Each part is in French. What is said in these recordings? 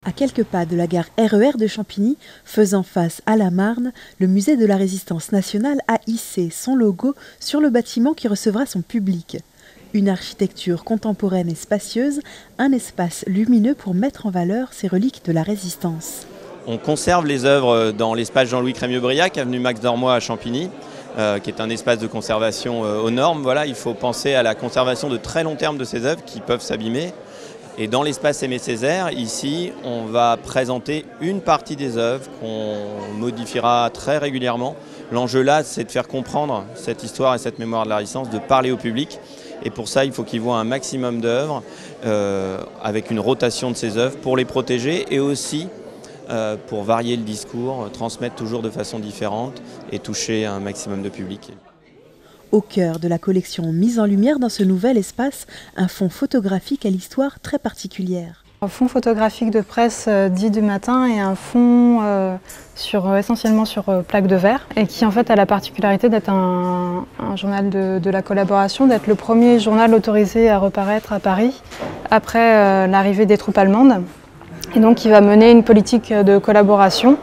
À quelques pas de la gare RER de Champigny, faisant face à la Marne, le musée de la Résistance nationale a hissé son logo sur le bâtiment qui recevra son public. Une architecture contemporaine et spacieuse, un espace lumineux pour mettre en valeur ces reliques de la Résistance. On conserve les œuvres dans l'espace Jean-Louis Crémieux-Briac, avenue Max Dormoy à Champigny, qui est un espace de conservation aux normes. Voilà, il faut penser à la conservation de très long terme de ces œuvres qui peuvent s'abîmer. Et dans l'espace Aimé Césaire, ici, on va présenter une partie des œuvres qu'on modifiera très régulièrement. L'enjeu là, c'est de faire comprendre cette histoire et cette mémoire de la Résistance, de parler au public. Et pour ça, il faut qu'ils voient un maximum d'œuvres, avec une rotation de ces œuvres pour les protéger et aussi pour varier le discours, transmettre toujours de façon différente et toucher un maximum de public. Au cœur de la collection mise en lumière dans ce nouvel espace, un fond photographique à l'histoire très particulière. Un fond photographique de presse dit du matin et un fond essentiellement sur plaque de verre et qui en fait a la particularité d'être un journal de la collaboration, d'être le premier journal autorisé à reparaître à Paris après l'arrivée des troupes allemandes et donc qui va mener une politique de collaboration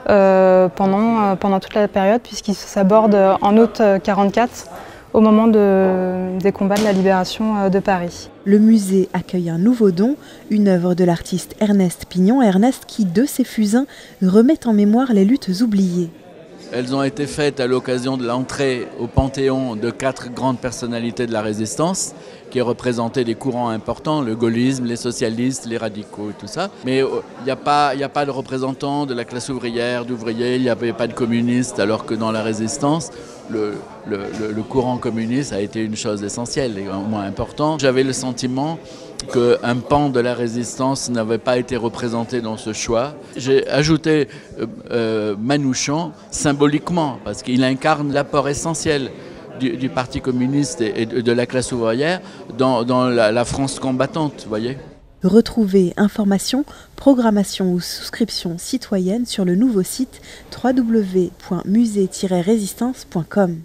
pendant toute la période puisqu'il s'aborde en août 1944 au moment des combats de la libération de Paris. Le musée accueille un nouveau don, une œuvre de l'artiste Ernest Pignon. Ernest qui, de ses fusains, remet en mémoire les luttes oubliées. Elles ont été faites à l'occasion de l'entrée au Panthéon de 4 grandes personnalités de la Résistance qui représentaient des courants importants, le gaullisme, les socialistes, les radicaux et tout ça. Mais il n'y a pas de représentants de la classe ouvrière, d'ouvriers, il n'y avait pas de communistes, alors que dans la Résistance, le courant communiste a été une chose essentielle et au moins importante. J'avais le sentiment qu'un pan de la Résistance n'avait pas été représenté dans ce choix. J'ai ajouté Manouchian symboliquement, parce qu'il incarne l'apport essentiel du Parti communiste et de la classe ouvrière dans la France combattante, vous voyez. Retrouvez informations, programmation ou souscription citoyenne sur le nouveau site www.musée-résistance.com.